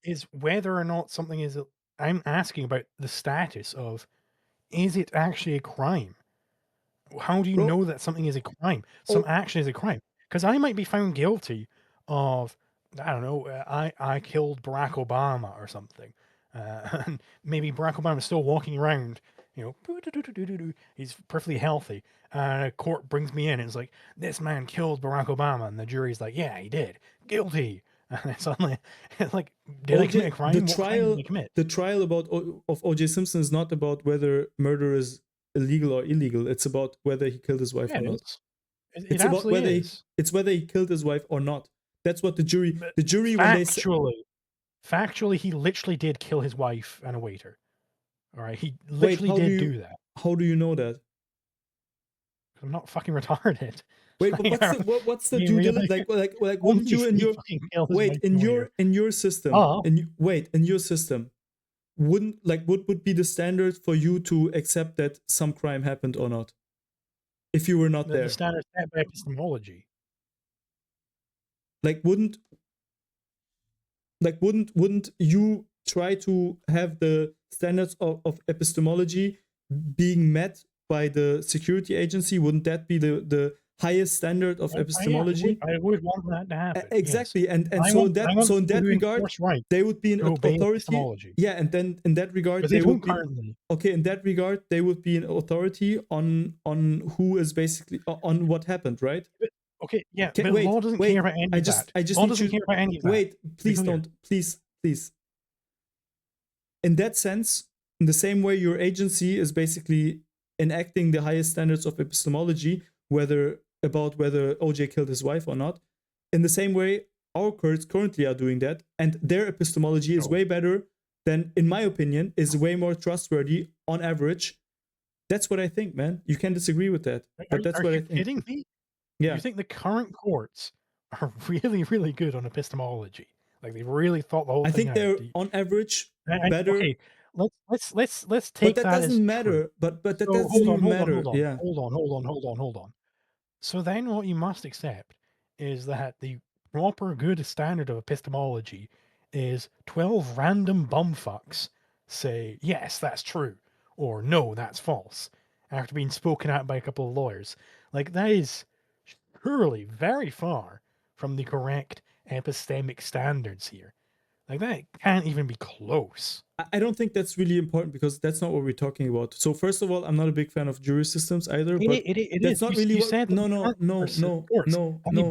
is whether or not something is. I'm asking about the status of, is it actually a crime? How do you Bro. know that something is a crime? Some Oh, action is a crime. Because I might be found guilty of, I don't know, I killed Barack Obama or something. And maybe Barack Obama's still walking around, boo-doo-doo-doo-doo-doo-doo, he's perfectly healthy. And a court brings me in and it's like, this man killed Barack Obama. And the jury's like, yeah, he did. Guilty. And then suddenly, it's like, did I commit a OJ, crime? What crime did I commit? the trial of OJ Simpson is not about whether murder is illegal or illegal. It's about whether he killed his wife Yeah, or it not. is. It It's about absolutely whether is. it's whether he killed his wife or not. That's what But the jury when they say. factually, he literally did kill his wife and a waiter. All right, he Wait, literally did do that. how do you know that? I'm not fucking retarded. Wait, but Like, I'm what's the being due real. diligence? Like wouldn't you in Obviously, he your fucking killed his wait wife and a waiter. in your system Oh, in your system wouldn't like what would be the standard for you to accept that some crime happened or not if you were not the there? standard set by epistemology. Like wouldn't you try to have the standards of epistemology being met by the security agency? Wouldn't that be the highest standard of epistemology. I would want that to happen. Exactly, yes. and I so want, I want in people that who regard, enforce right they would be an to obey authority. epistemology. Yeah, and then in that regard, Because they they would don't be currently. okay. In that regard, they would be an authority on who is basically on what happened, right? Okay, yeah, Okay, but wait, law doesn't wait. care about any I of just that. need Law doesn't you. care about any of that. Wait, please clear. don't. Please. In that sense, in the same way, your agency is basically enacting the highest standards of epistemology, whether OJ killed his wife or not. In the same way, our courts currently are doing that, and their epistemology is way better than, in my opinion, is way more trustworthy on average. That's what I think, man. You can disagree with that, but that's what I think. Are you kidding me? Yeah. You think the current courts are really, really good on epistemology? Like they really thought the whole I thing think out. they're on average better. Okay, let's But take that doesn't as matter. true. But that So, doesn't even matter. Yeah. Hold on. So then what you must accept is that the proper good standard of epistemology is 12 random bumfucks say, yes, that's true, or no, that's false, after being spoken at by a couple of lawyers. Like, that is surely very far from the correct epistemic standards here. Like, that can't even be close. I don't think that's really important because that's not what we're talking about. So first of all, I'm not a big fan of jury systems either. But that's not really what. No.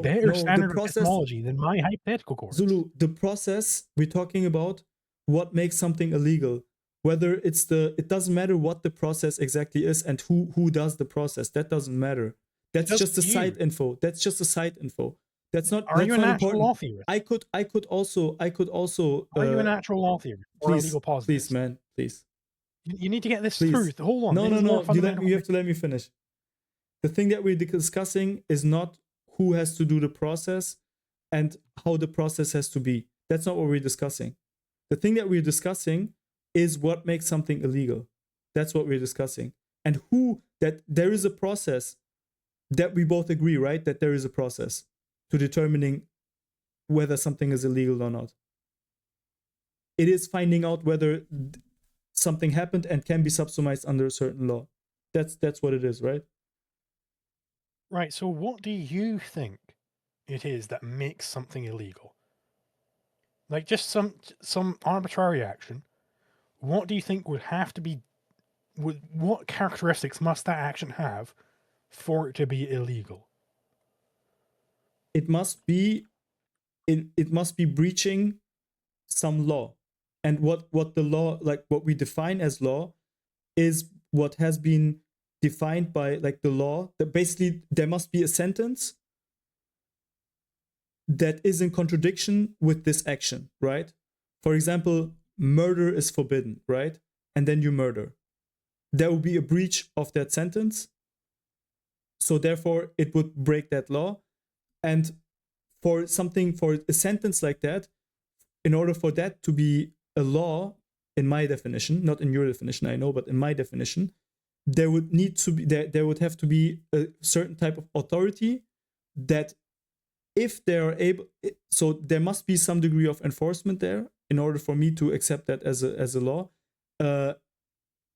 Better standard of process, epistemology than my hypothetical courts. Zulu, the process we're talking about, what makes something illegal, whether it's it doesn't matter what the process exactly is and who does the process. That doesn't matter. That's just a side info. That's just a side info. That's not. Are you a natural law theorist? I could also. Are you a natural law theorist or a legal positivist? Please, man, please. You need to get this truth. Hold on. No. You have to let me finish. The thing that we're discussing is not who has to do the process and how the process has to be. That's not what we're discussing. The thing that we're discussing is what makes something illegal. That's what we're discussing. And that there is a process that we both agree, right? That there is a process to determining whether something is illegal or not. It is finding out whether something happened and can be subsumized under a certain law. That's what it is, right? Right. So what do you think it is that makes something illegal? Like just some arbitrary action. What do you think would have to be? What characteristics must that action have for it to be illegal? It must be breaching some law. And what the law, like what we define as law, is what has been defined by like the law. That basically there must be a sentence that is in contradiction with this action, right? For example, murder is forbidden, right? And then you murder. There will be a breach of that sentence. So therefore, it would break that law. And for a sentence like that, in order for that to be a law, in my definition, not in your definition, I know, but in my definition, there would have to be a certain type of authority that if they are able, so there must be some degree of enforcement there in order for me to accept that as a law.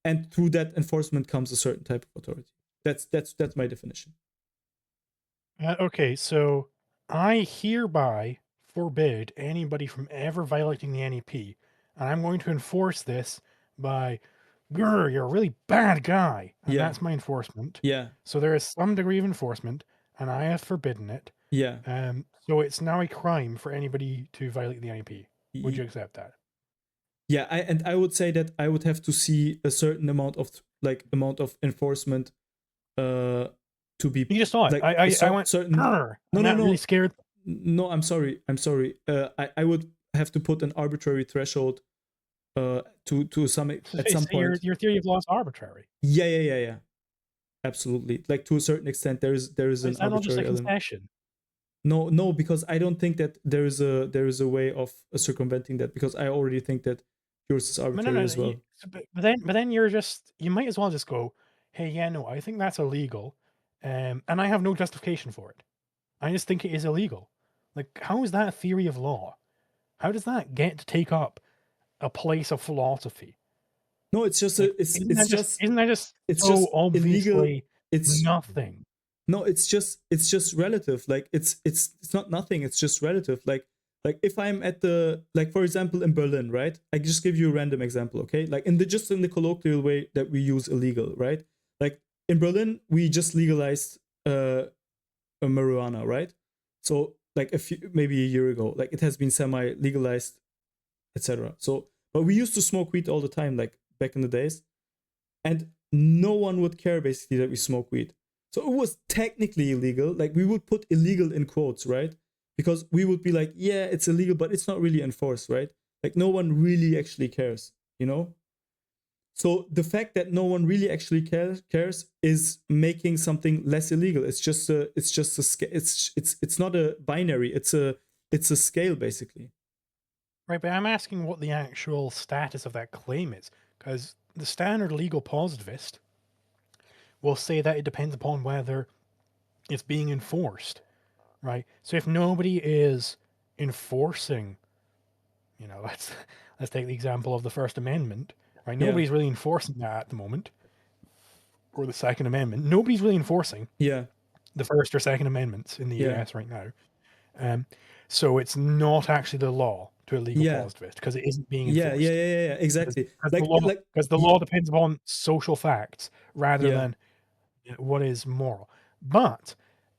And through that enforcement comes a certain type of authority. That's my definition. Okay, so I hereby forbid anybody from ever violating the NEP, and I'm going to enforce this by, you're a really bad guy, and that's my enforcement. Yeah. So there is some degree of enforcement, and I have forbidden it. Yeah. So it's now a crime for anybody to violate the NEP. Would you accept that? Yeah, I would say that I would have to see a certain amount of enforcement to be. You just saw it. Like, I went certain. No. Really scared. No, I'm sorry. I would have to put an arbitrary threshold to some at some point. Your theory of law is arbitrary. Yeah. Absolutely. Like to a certain extent, there is an arbitrary element. No, because I don't think that there is a way of circumventing that, because I already think that yours is arbitrary as well. But then you might as well just go, hey, yeah, no, I think that's illegal, and I have no justification for it. I just think it is illegal. Like, how is that a theory of law? How does that get to take up a place of philosophy? No, it's just isn't that just so obviously illegal. It's nothing. No, it's just relative. Like it's not nothing. It's just relative. Like if I'm at the, like for example in Berlin, right? I just give you a random example, okay? Like in the colloquial way that we use illegal, right? Like in Berlin, we just legalized marijuana, right? So like maybe a year ago, like it has been semi legalized, etc. So, but we used to smoke weed all the time, like back in the days, and no one would care basically that we smoke weed. So it was technically illegal. Like we would put illegal in quotes, right? Because we would be like, yeah, it's illegal, but it's not really enforced, right? Like no one really actually cares, you know? So the fact that no one really actually cares is making something less illegal. It's just a scale. It's not a binary. It's a scale basically. Right, but I'm asking what the actual status of that claim is, because the standard legal positivist will say that it depends upon whether it's being enforced, right? So if nobody is enforcing, let's take the example of the First Amendment, right? Yeah. Nobody's really enforcing that at the moment, or the Second Amendment. Nobody's really enforcing Yeah. the First or Second Amendments in the Yeah. US right now. So it's not actually the law to a legal Yeah. positivist because it isn't being Yeah. enforced. Yeah. Exactly. Because the law depends upon social facts rather yeah. than what is moral. But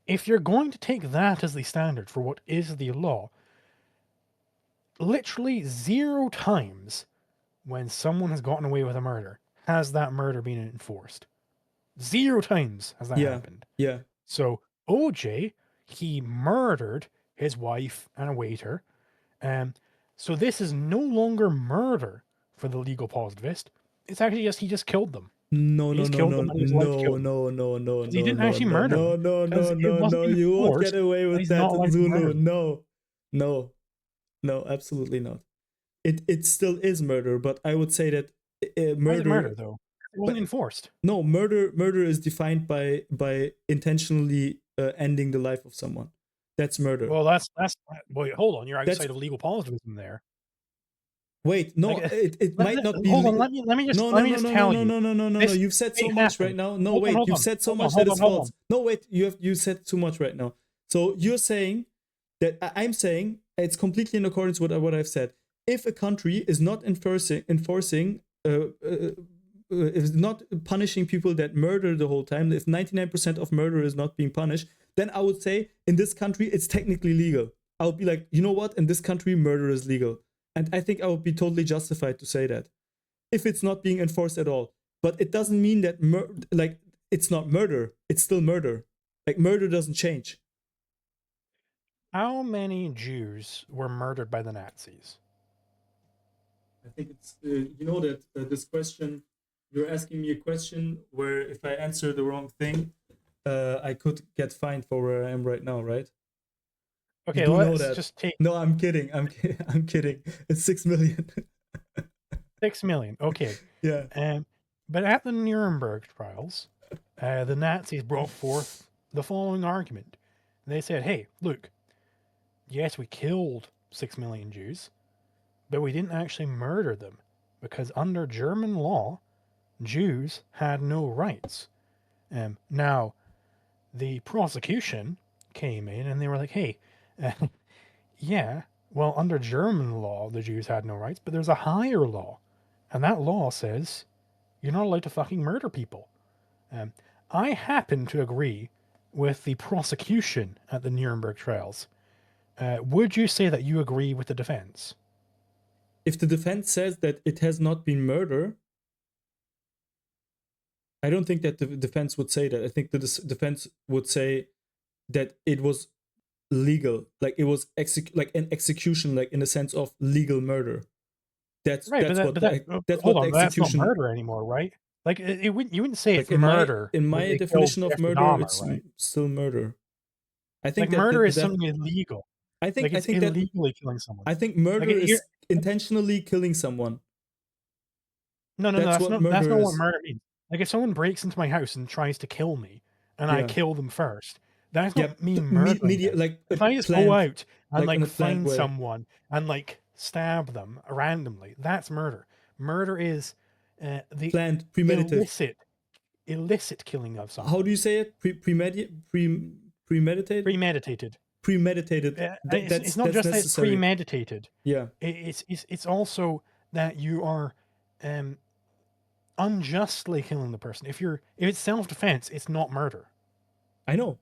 if you're going to take that as the standard for what is the law, literally 0 times when someone has gotten away with a murder has that murder been enforced. 0 times has that Yeah. happened. Yeah. So OJ, he murdered his wife and a waiter. So this is no longer murder for the legal positivist. It's actually just he just killed them. No, He no, just no, killed no, them and his wife no, killed them. no, no, no, Because he no, didn't no, actually no, murder no, them. no, Because no, it no, wasn't no. being You won't get enforced. away And with he's that, not allowed to murder Zulu. them. No, no, no, absolutely not. It still is murder, but I would say that Why is it murder murder, though? It wasn't but enforced. no, murder is defined by intentionally ending the life of someone. That's murder. Well, that's wait, hold on. You're That's outside of legal positivism there. Wait, Like, no, it might not be. hold on. Let me just No, let no, me no, just no, no, tell no, you. no, no, no, no, no. This You've said so may much right happen. now. No, Hold on, wait, hold you've on, said so hold on, much that hold on, is hold false. on. No, wait, you said too much right now. So you're saying that I'm saying it's completely in accordance with what I've said. If a country is not enforcing is not punishing people that murder the whole time, if 99% of murder is not being punished, then I would say in this country it's technically legal. I would be like, you know what? In this country, murder is legal. And I think I would be totally justified to say that if it's not being enforced at all. But it doesn't mean that like it's not murder. It's still murder. Like murder doesn't change. How many Jews were murdered by the Nazis? I think it's you know that this question, you're asking me a question where if I answer the wrong thing, I could get fined for where I am right now, right? You Okay, do know let's that. just take No, I'm kidding. I'm kidding. It's 6 million. 6 million. Okay, Yeah. but at the Nuremberg trials, the Nazis brought forth the following argument. They said, "Hey, look, yes, we killed 6 million Jews, but we didn't actually murder them because under German law, Jews had no rights." Now, the prosecution came in and they were like, "Hey, yeah, well, under German law, the Jews had no rights, but there's a higher law, and that law says you're not allowed to fucking murder people." Um, I happen to agree with the prosecution at the Nuremberg trials. Would you say that you agree with the defense? If the defense says that it has not been murder, I don't think that the defense would say that. I think the defense would say that it was legal, like it was like an execution, like in the sense of legal murder. That's Right, that's what that's hold what the on, that's not execution, murder anymore, right? Like you wouldn't say like it's murder in when my they killed definition of Jeffrey murder, Dahmer, it's right? still murder. I Like think that murder is something illegal. Like I it's think that illegally killing someone. I think Like murder you're is intentionally killing someone. no, That's what that's murder not what is. murder means. Like if someone breaks into my house and tries to kill me, and I Yeah. kill them first, that's Yeah, not me murdering media them. like a If I just go planned, out and like in like a planned find way. someone and like stab them randomly, that's murder. Murder is the Planned, premeditated. illicit illicit killing of someone. How do you say it? Premeditated. Premeditated. Premeditated. It's not That's just that it's necessary. premeditated. Yeah. It's also that you are unjustly killing the person. If it's self-defense, it's not murder. I know.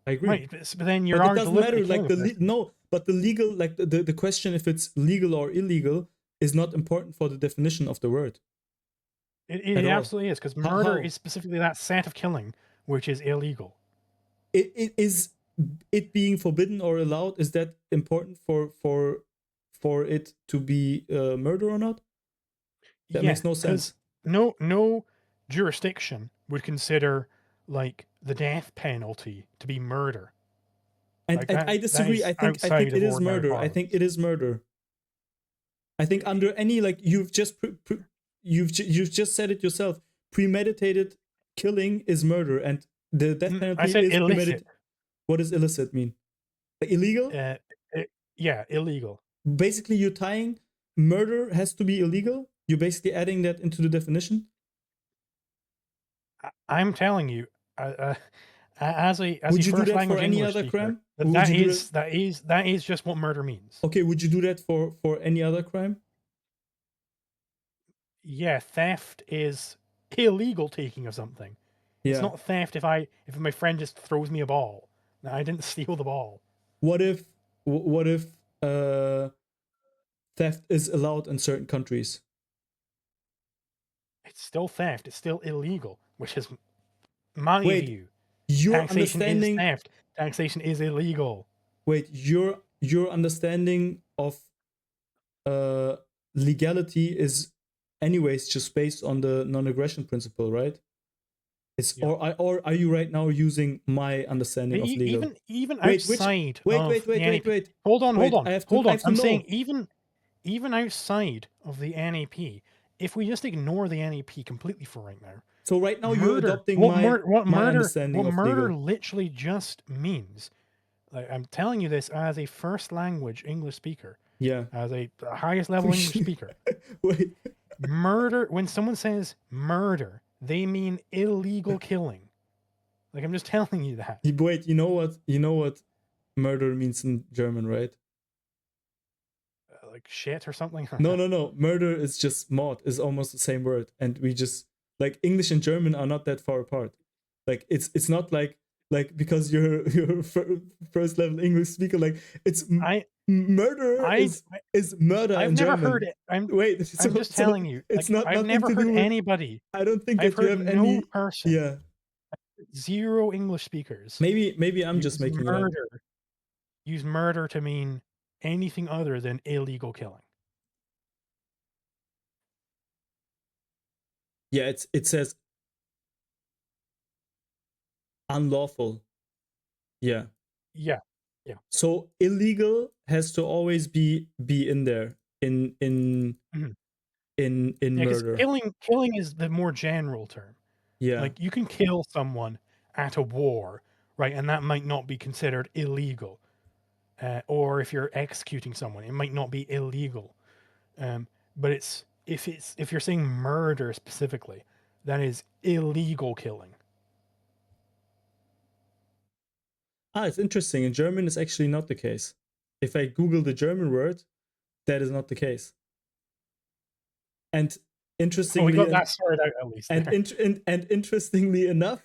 I agree. Right, but then you But are it doesn't deliberately matter. Like killing no, but the legal, like the question if it's legal or illegal is not important for the definition of the word. It all. absolutely is, because murder How? is specifically that set of killing which is illegal. It is it being forbidden or allowed. Is that important for it to be murder or not? That makes no sense. No jurisdiction would consider like the death penalty to be murder. And, Like and that, I that disagree. is I think outside it of is ordinary murder. I parlance. think it is murder. I think under any, like, you've just you've just said it yourself. Premeditated killing is murder, and the death penalty I said is illicit. premeditated. What does illicit mean? Illegal? Yeah, illegal. Basically, you're tying murder has to be illegal. You're basically adding that into the definition. I'm telling you, as a Would you do first that for language any English other speaker, crime? that is just what murder means. Okay, would you do that for any other crime? Yeah, theft is illegal taking of something. Yeah. It's not theft if my friend just throws me a ball. No, I didn't steal the ball. What if theft is allowed in certain countries? It's still theft. It's still illegal, which is my view. Your Taxation understanding is theft. Taxation is illegal. Wait, your understanding of legality is anyways just based on the non-aggression principle, right? It's Yeah. or are you right now using my understanding of legal? Even outside Wait. Hold on. I'm know. saying even outside of the NAP, if we just ignore the NAP completely for right now. So right now murder, you're adopting my understanding of murder legal. literally just means. Like, I'm telling you this as a first language English speaker. Yeah. As a highest level English speaker. Wait. Murder, when someone says murder, they mean illegal killing. Like, I'm just telling you that. Wait, you know what murder means in German, right? Like shit or something? No. Murder is just Mord, is almost the same word. And we just, like, English and German are not that far apart. Like, it's not like because you're first level English speaker, like, it's murder is murder I've in never German. heard it. I'm just telling you. It's like, not I've nothing never to heard do with anybody. I don't think I've that you heard have no any person. Yeah. Zero English speakers. Maybe I'm just making it up. Use murder to mean anything other than illegal killing. Yeah, it says unlawful. Yeah. Yeah. So illegal has to always be in there in murder. Killing is the more general term. Yeah. Like, you can kill someone at a war, right? And that might not be considered illegal. Or if you're executing someone, it might not be illegal. But if you're saying murder specifically, that is illegal killing. It's interesting. In German, it's actually not the case. If I Google the German word, that is not the case. And interestingly, we got that sorted out at least. And interestingly enough,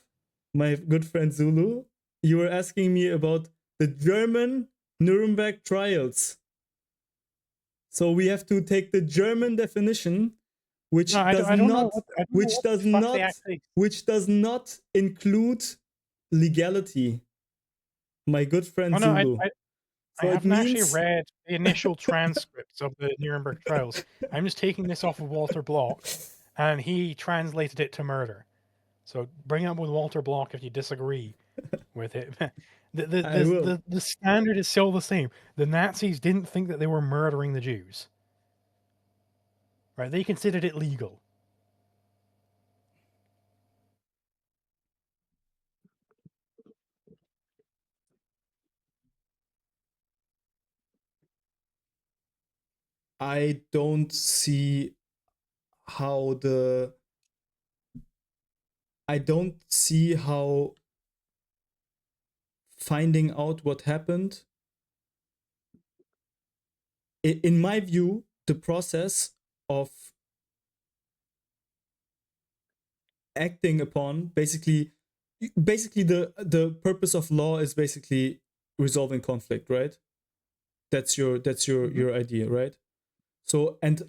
my good friend Zulu, you were asking me about the German Nuremberg trials. So we have to take the German definition, which does not include legality. My good friend Zulu. I haven't actually read the initial transcripts of the Nuremberg trials. I'm just taking this off of Walter Block, and he translated it to murder. So bring it up with Walter Block if you disagree with it. The standard is still the same. The Nazis didn't think that they were murdering the Jews. Right? They considered it legal. I don't see how the I don't see how finding out what happened, in my view, the process of acting upon, basically the purpose of law is basically resolving conflict, right? That's your idea, right? So, and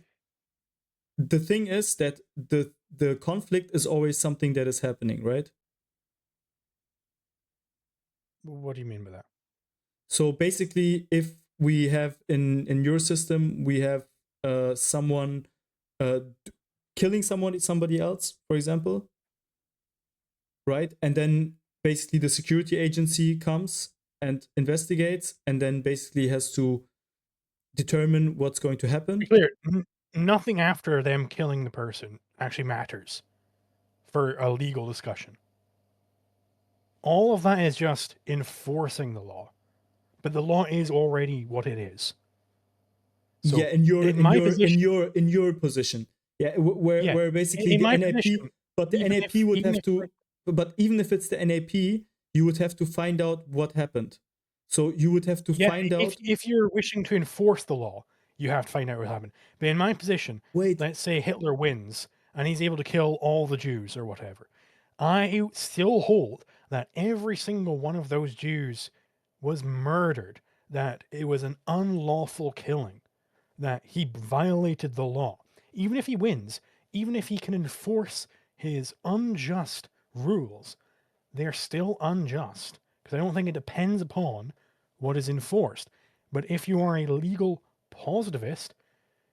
the thing is that the conflict is always something that is happening, right? What do you mean by that? So basically, if we have in your system, we have someone uh, killing somebody else, for example, right? And then basically the security agency comes and investigates, and then basically has to determine what's going to To be happen. clear, nothing after them killing the person actually matters for a legal discussion. All of that is just enforcing the law, but the law is already what it is. Yeah, So in my position, in your position, yeah, yeah, where basically in the my NAP, position, but the NAP would even have if to, but even if it's the NAP, you would have to find out what happened. So you would have to yeah, find out. if you're wishing to enforce the law, you have to find out what happened. But in my position, Wait, let's say Hitler wins and he's able to kill all the Jews or whatever. I still hold that every single one of those Jews was murdered, that it was an unlawful killing, that he violated the law. Even if he wins, even if he can enforce his unjust rules, they're still unjust because I don't think it depends upon what is enforced. But if you are a legal positivist,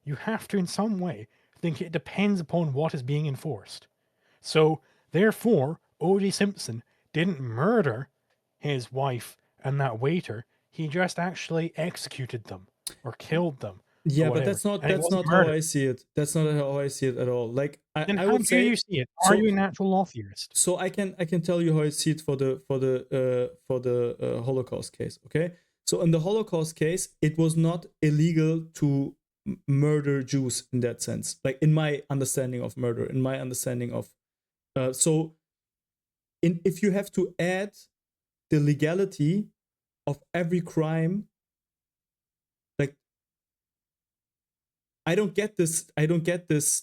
you have to, in some way, think it depends upon what is being enforced. So, therefore, O.J. Simpson didn't murder his wife and that waiter. He just actually executed them or killed them or yeah, but whatever. And it that's wasn't not how murder. I see it. That's not how I see it at all. Like Then I how would do you say, see it? Are so you a natural law theorist? so I can tell you how I see it for the Holocaust case. Okay, so in the Holocaust case, it was not illegal to murder Jews in that sense. Like in my understanding of murder, in my understanding of so if you have to add the legality of every crime, like I don't get this. I don't get this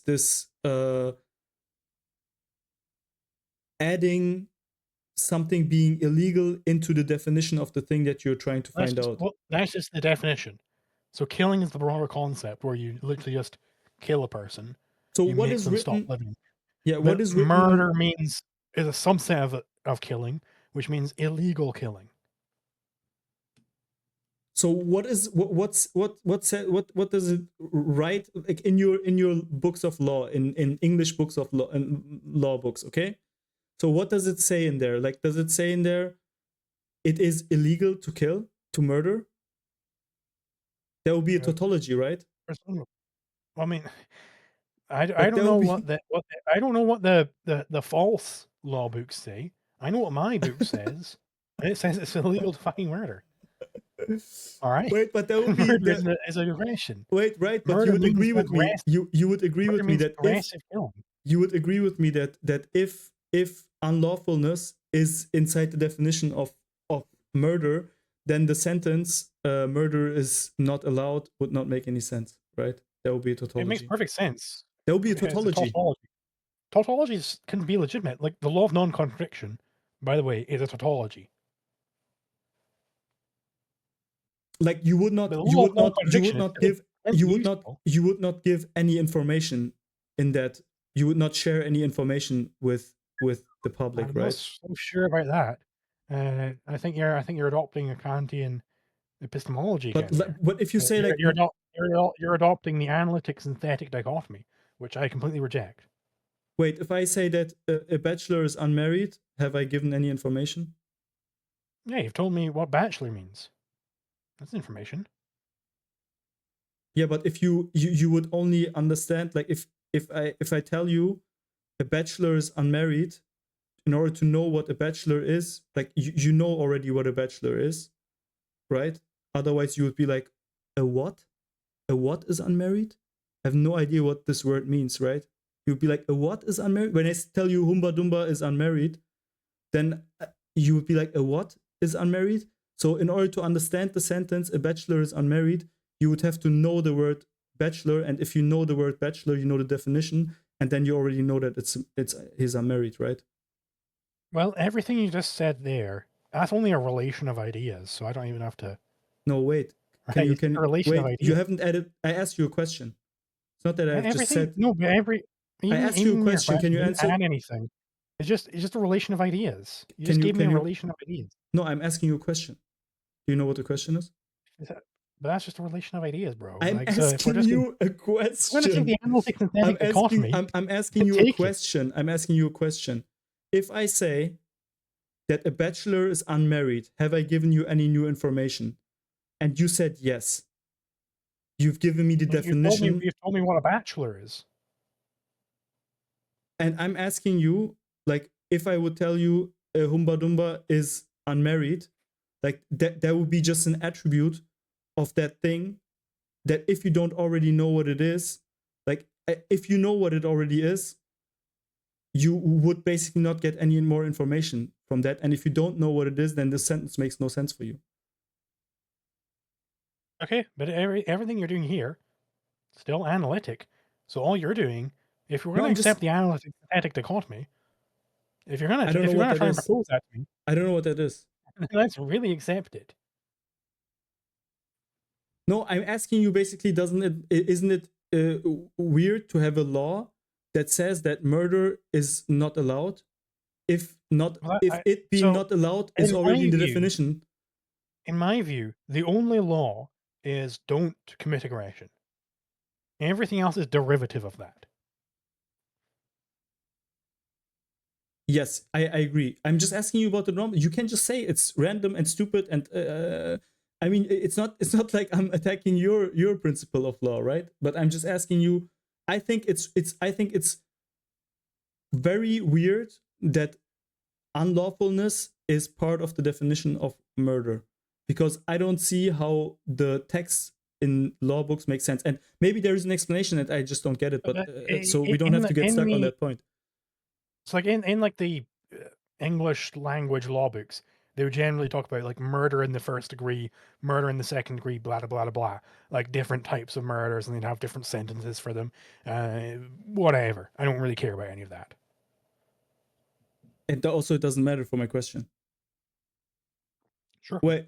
adding something being illegal into the definition of the thing that you're trying to find out. That's just the definition. So killing is the broader concept where you literally just kill a person, So you what make is them stop written? living. Yeah, what But is written? murder means is a subset of killing, which means illegal killing. So what is what does it write like in your books of law, in English books of law and law books? Okay, so what does it say in there? Like, does it say in there it is illegal to kill, to murder? That would be a Uh, tautology, right? I mean, I Like don't that know would be I don't know what the false law books say. I know what my book says, and it says it's illegal to fucking murder. All right, wait, but that would and be murder the is an aggression. wait, right? But you Murder would means agree with me. aggressive. You would agree Murder with me means that if aggressive killing. you would agree with me that if unlawfulness is inside the definition of murder, then the sentence murder is not allowed would not make any sense, right? That would be a It makes tautology. perfect sense. That would be a It's a tautology. tautology. Tautologies can be legitimate. Like the law of non-contradiction, by the way, is a tautology. Like But the law of you would non-contradiction is not still give plenty useful. you would not give any information in that, you would not share any information with the public, I'm not right? so sure about that. I think you're adopting a Kantian epistemology again there. But if you say like You're adopting the analytic synthetic dichotomy, which I completely reject. wait, if I say that a bachelor is unmarried, have I given any information? Yeah, you've told me what bachelor means. That's information. Yeah, but if you would only understand, like if I tell you a bachelor is unmarried, in order to know what a bachelor is, like you know already what a bachelor is, right? Otherwise you would be like, a what? A what is unmarried? I have no idea what this word means, right? You'd be like, a what is unmarried? When I tell you Humba Dumba is unmarried, then you would be like, a what is unmarried? So in order to understand the sentence, a bachelor is unmarried, you would have to know the word bachelor. And if you know the word bachelor, you know the definition, and then you already know that he's unmarried, right? Well, everything you just said there, that's only a relation of ideas, so I don't even have to. No, wait. Right? It's a relation of wait? You ideas. haven't added. I asked you a question. It's not that I've just Everything, said. no, but I asked you a even your question. Can question you didn't answer? add anything. It's just a relation of ideas. You Can just you? gave me Can a you? relation of ideas. No, I'm asking you a question. Do you know what the question is? But that's just a relation of ideas, bro. I'm Like, so if we're asking just you a we're going to take question. the analytic synthetic dichotomy, I'm asking you a take it. question. I'm asking you a question. If I say that a bachelor is unmarried, have I given you any new information? And you said yes. You've given me the definition. You've told me what a bachelor is. And I'm asking you, like, if I would tell you a Humba Dumba is unmarried, like that would be just an attribute of that thing that if you don't already know what it is, like if you know what it already is, you would basically not get any more information from that. And if you don't know what it is, then this sentence makes no sense for you. Okay, but everything you're doing here, still analytic. So all you're doing, if we're going to accept the analytic synthetic dichotomy, if you're going to try and propose that to me, I don't know what that is. Let's really accept it. No, I'm asking you basically, isn't it weird to have a law that says that murder is not allowed? If not, it being not allowed is already in the definition. In my view, the only law is don't commit aggression. Everything else is derivative of that. Yes, I agree. I'm just asking you about the norm. You can just say it's random and stupid, and I mean, it's not like I'm attacking your principle of law, right? But I'm just asking you. I think it's very weird that unlawfulness is part of the definition of murder, because I don't see how the text in law books make sense. And maybe there is an explanation that I just don't get it. But so we don't have to get stuck on that point. It's like in like the English language law books, they would generally talk about like murder in the first degree, murder in the second degree, blah blah blah blah, like different types of murders, and they'd have different sentences for them. Whatever. I don't really care about any of that. And also, it doesn't matter for my question. Sure. Wait,